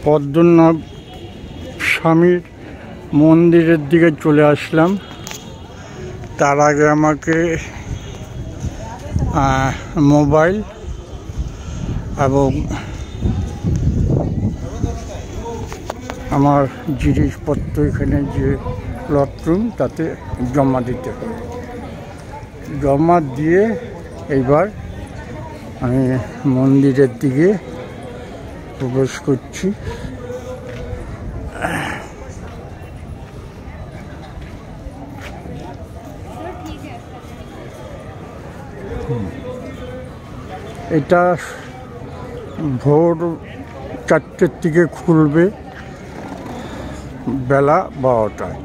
পদ্মনাভ স্বামীর মন্দিরের দিকে চলে আসলাম। তার আগে আমাকে মোবাইল এবং আমার জিনিসপত্র এখানে যে লটরুম তাতে জমা দিতে হবে। জমা দিয়ে এইবার আমি মন্দিরের দিকে প্রবেশ করছি। এটা ভোর 4টের থেকে খুলবে, বেলা 12টায়।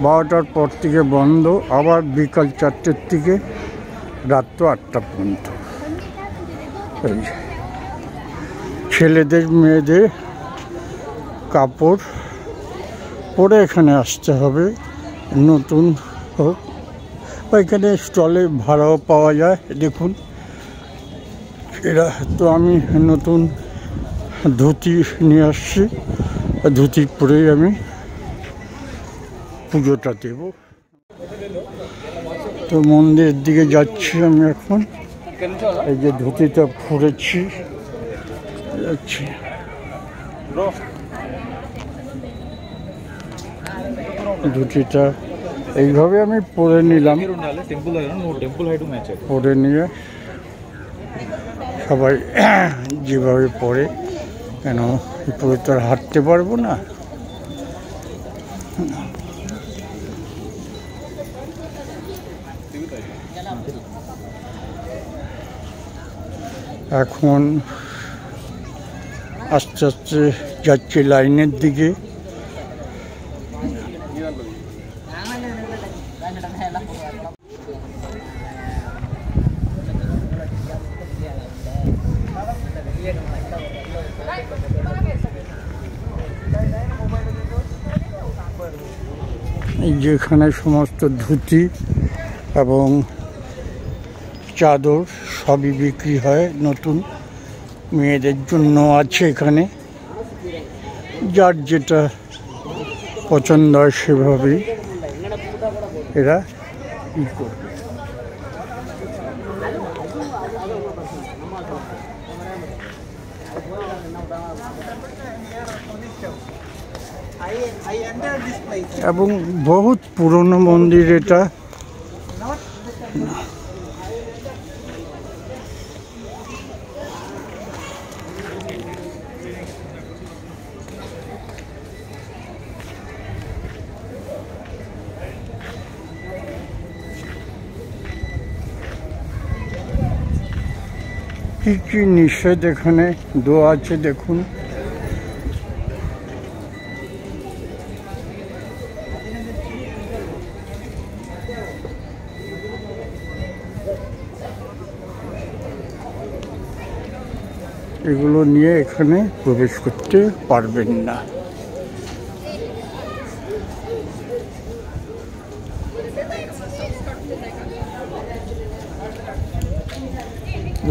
12টার পর থেকে বন্ধ, আবার বিকাল 4টের থেকে রাত্র 8টা পর্যন্ত। ছেলেদের মেয়েদের কাপড় পরে এখানে আসতে হবে, নতুন হোক বা এখানে স্টলে ভাড়াও পাওয়া যায়। দেখুন, এরা তো আমি নতুন ধুতি নিয়ে আসছি, ধুতি পরেই আমি পুজোটা দেব। তো মন্দিরের দিকে যাচ্ছি আমি এখন। এই যে ধুতিটা পরেছি, যাচ্ছি। ধুতিটা এইভাবে আমি পরে নিলাম, পরে নিয়ে সবাই যেভাবে পরে, কেন পরে তো আর হাঁটতে পারবো না। এখন আস্তে আস্তে যাচ্ছি লাইনের দিকে। যেখানে সমস্ত ধুতি এবং চাদর সবই বিক্রি হয়, নতুন মেয়েদের জন্য আছে এখানে। যার যেটা পছন্দ হয় সেভাবেই এরা ই করবে। এবং বহুত পুরনো মন্দির এটা। কি কি নিষেধ এখানে দেওয়া আছে দেখুন। এগুলো নিয়ে এখানে প্রবেশ করতে পারবেন না।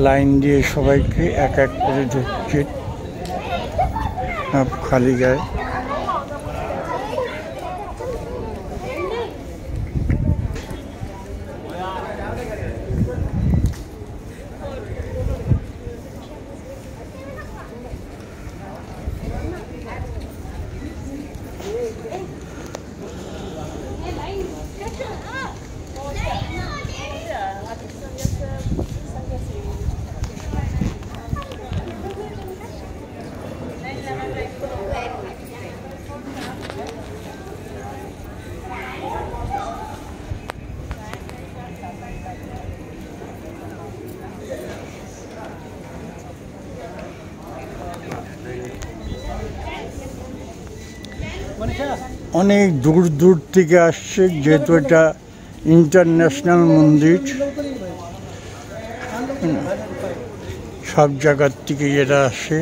লাইন দিয়ে সবাইকে এক এক করে ঢুকছে খালি গায়ে। অনেক দূর দূর থেকে আসছে, যেহেতু এটা ইন্টারন্যাশনাল মন্দির। সব জায়গার থেকে এরা আসে।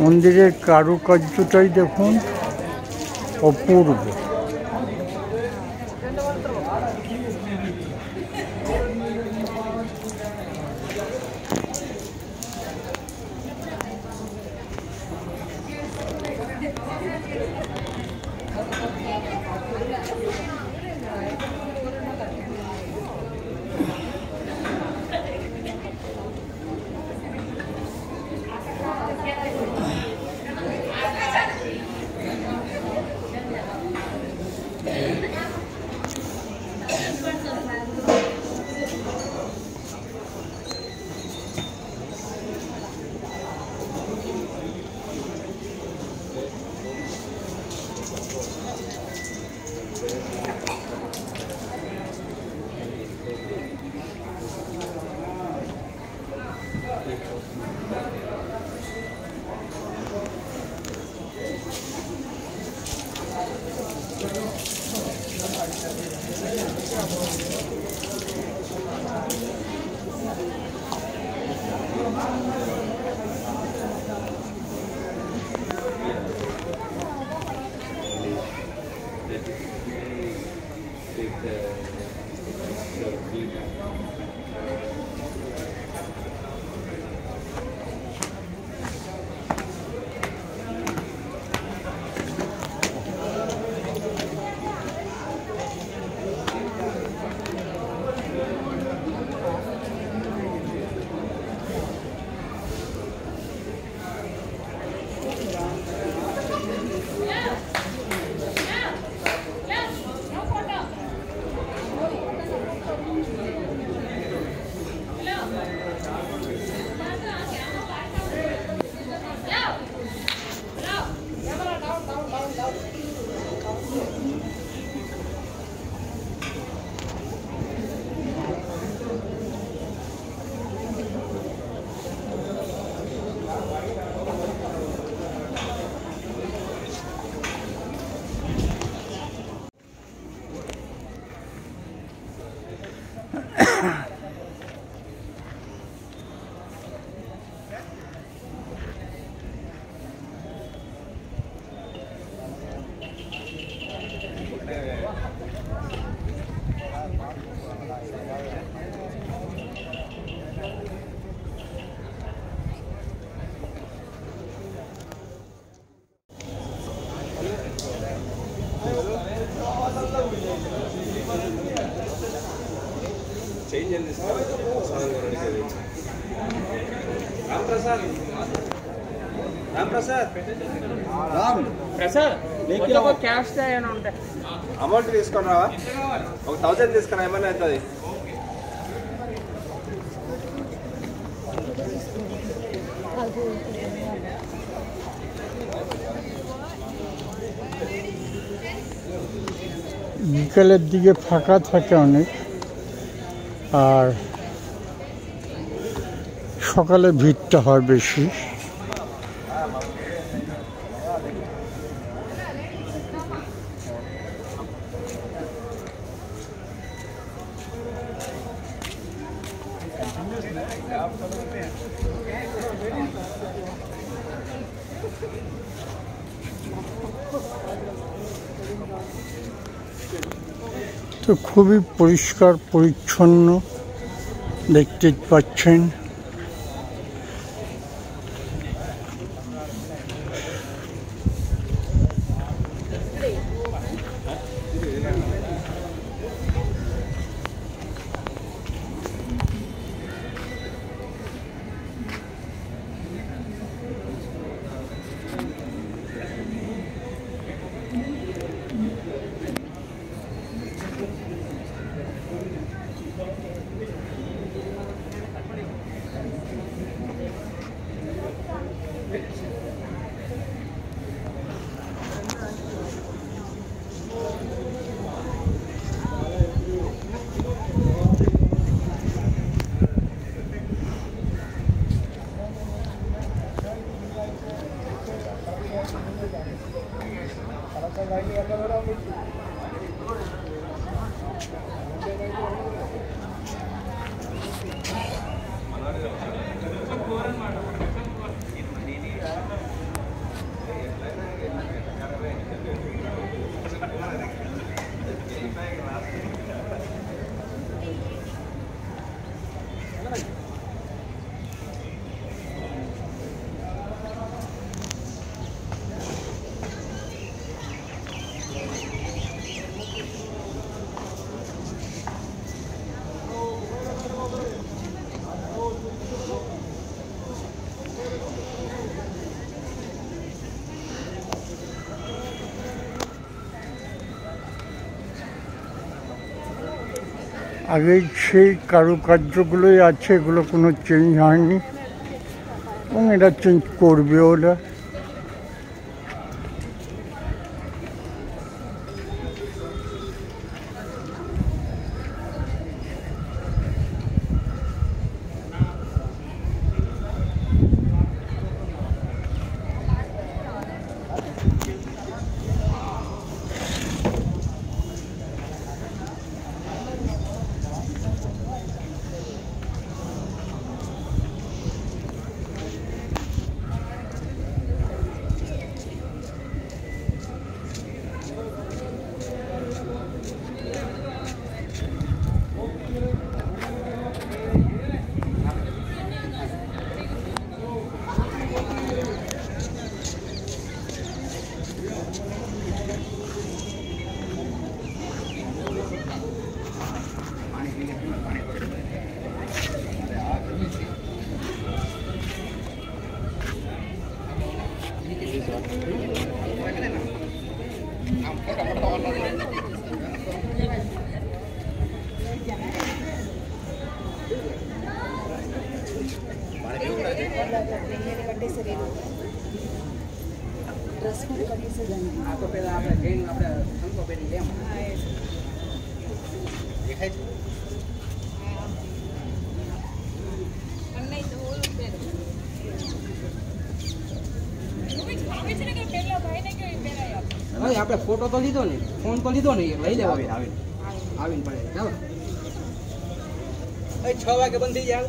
মন্দিরের কারুকার্যটাই দেখুন অপূর্ব। అమౌంట్ తీసుకున్నావా? ఒక 1000 తీసుకున్నా ఏమన్నా అవుతుంది. বিকালের দিকে ফাঁকা থাকে অনেক, আর সকালে ভিড়টা হয় বেশি। তো খুবই পরিষ্কার পরিচ্ছন্ন দেখতে পাচ্ছেন। আগে সেই কারুকার্যগুলোই আছে, এগুলো কোনো চেঞ্জ হয়নি এবং এটা চেঞ্জ করবেও না। આપણે ફોટો તો લીધો ને, ફોન તો લીધો ને, લઈ લેવા આવીને પડે. ચાલો 6 વાગે બંધ થઈ જાય.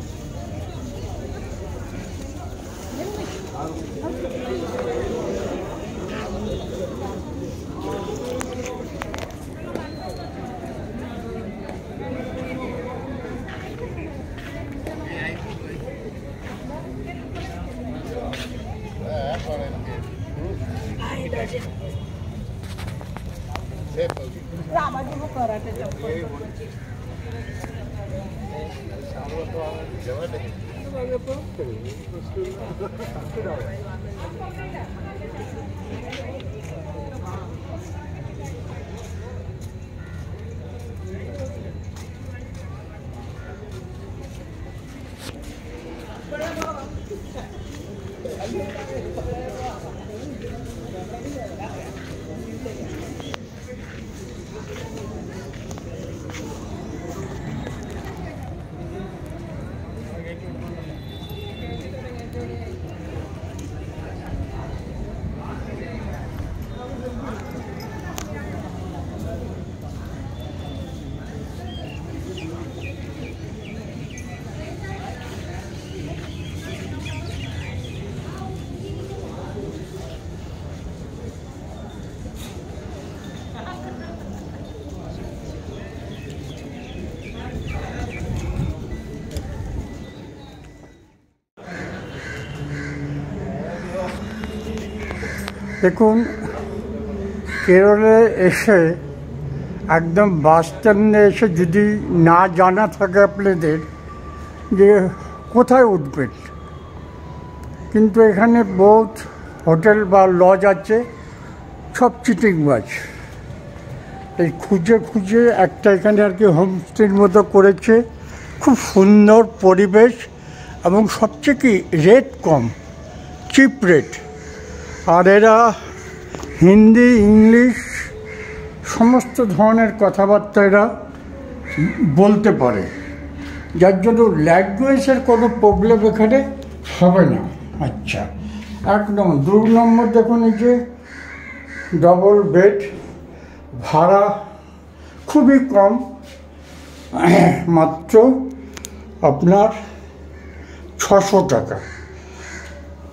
দেখুন, কেরলে এসে একদম বাস স্ট্যান্ডে এসে যদি না জানা থাকে আপনাদের যে কোথায় উঠবেন, কিন্তু এখানে বহুত হোটেল বা লজ আছে, সব চিটিংবাজ। এই খুঁজে খুঁজে একটা এখানে আর কি হোমস্টের মতো করেছে, খুব সুন্দর পরিবেশ এবং সবচেয়ে কি রেট কম, চিপ রেট। আর এরা হিন্দি, ইংলিশ সমস্ত ধরনের কথাবার্তা এরা বলতে পারে, যার জন্য ল্যাঙ্গুয়েজের কোনো প্রবলেম এখানে হবে না। আচ্ছা, 1 নম্বর। 2 নম্বর দেখুন, এই যে ডবল বেড, ভাড়া খুবই কম, মাত্র আপনার 600 টাকা।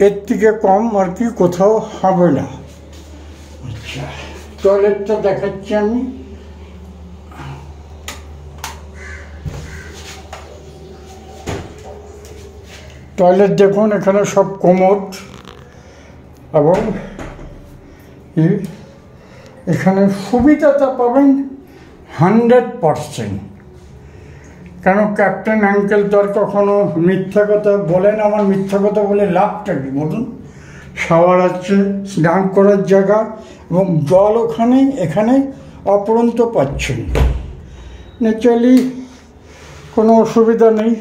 এর থেকে কম আর কি কোথাও হবে না। আচ্ছা, টয়লেটটা দেখাচ্ছি আমি। টয়লেট দেখুন, এখানে সব কোমোড এবং এখানে সুবিধাটা পাবেন 100%। কেন ক্যাপ্টেন আঙ্কেল তো আর কখনো মিথ্যা কথা বলেন? আমার মিথ্যা কথা বলে লাভটা কি বলুন? শাওয়ার আছে, স্নান করার জায়গা এবং জল ওখানে এখানে অপরন্ত পাচ্ছেন। ন্যাচারালি কোনো অসুবিধা নেই।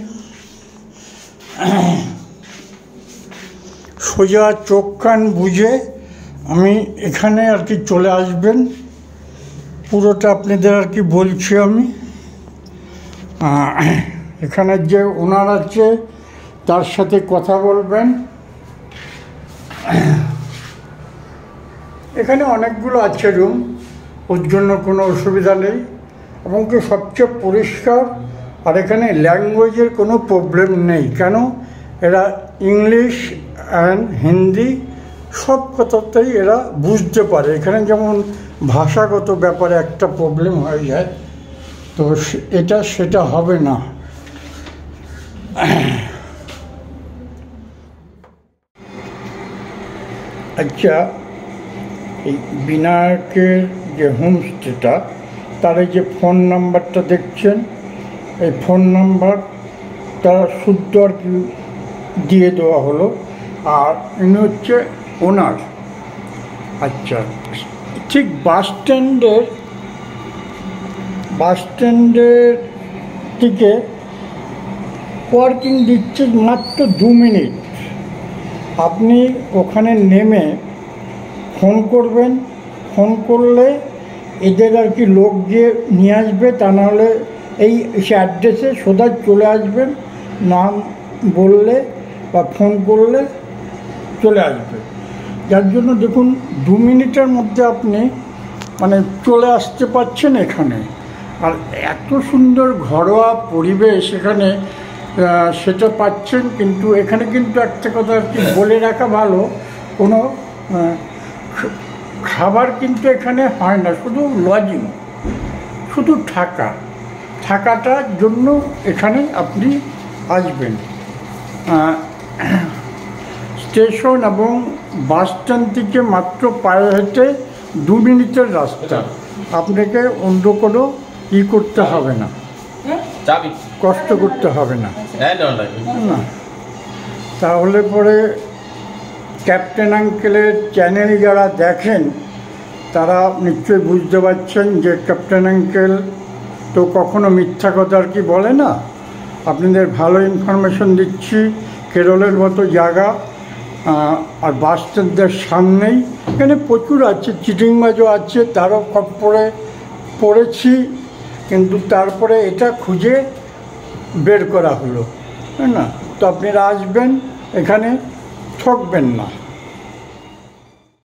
সোজা চোখ কান বুঝে আমি এখানে আর কি চলে আসবেন, পুরোটা আপনাদের আর কি বলছি আমি। এখানে যে ওনার আছে তার সাথে কথা বলবেন। এখানে অনেকগুলো আছে রুম, ওর জন্য কোনো অসুবিধা নেই এবং কি সবচেয়ে পরিষ্কার। আর এখানে ল্যাঙ্গুয়েজের কোনো প্রবলেম নেই, কেন এরা ইংলিশ অ্যান্ড হিন্দি সব কথাতেই এরা বুঝতে পারে। এখানে যেমন ভাষাগত ব্যাপারে একটা প্রবলেম হয়ে যায়, তো এটা সেটা হবে না। আচ্ছা, এই বিনায়কের যে হোমস্টেটা, তার এই যে ফোন নাম্বারটা দেখছেন, এই ফোন নাম্বারটা শুদ্ধ আর কি দিয়ে দেওয়া হলো। আর ইনি হচ্ছে ওনার। আচ্ছা, ঠিক বাস স্ট্যান্ডের থেকে পার্কিং দিচ্ছে মাত্র 2 মিনিট। আপনি ওখানে নেমে ফোন করবেন, ফোন করলে এদের আর কি লোক গিয়ে নিয়ে আসবে, তা নাহলে এই অ্যাড্রেসে সোজা চলে আসবেন, নাম বললে বা ফোন করলে চলে আসবে। যার জন্য দেখুন 2 মিনিটের মধ্যে আপনি মানে চলে আসতে পারছেন এখানে। আর এত সুন্দর ঘরোয়া পরিবেশ এখানে সেটা পাচ্ছেন। কিন্তু এখানে কিন্তু একটা কথা আর কি বলে রাখা ভালো, কোনো খাবার কিন্তু এখানে হয় না, শুধু লজিং, শুধু থাকাটার জন্য এখানে আপনি আসবেন। স্টেশন এবং বাস স্ট্যান্ড থেকে মাত্র পায়ে হেঁটে 2 মিনিটের রাস্তা। আপনাকে অন্য কোনো করতে হবে না, কষ্ট করতে হবে না। না, তাহলে পরে ক্যাপ্টেন আঙ্কেলের চ্যানেল যারা দেখেন তারা নিশ্চয়ই বুঝতে পারছেন যে ক্যাপ্টেন আঙ্কেল তো কখনো মিথ্যা কথা আর কি বলে না। আপনাদের ভালো ইনফরমেশন দিচ্ছি। কেরলের মতো জায়গা, আর বাস স্ট্যান্ডের সামনেই এখানে প্রচুর আছে, চিটিংবাজও আছে, তারও খপ্পরে পড়েছি, কিন্তু তারপরে এটা খুঁজে বের করা হলো, তাই না? তো আপনারা আসবেন, এখানে ঠকবেন না।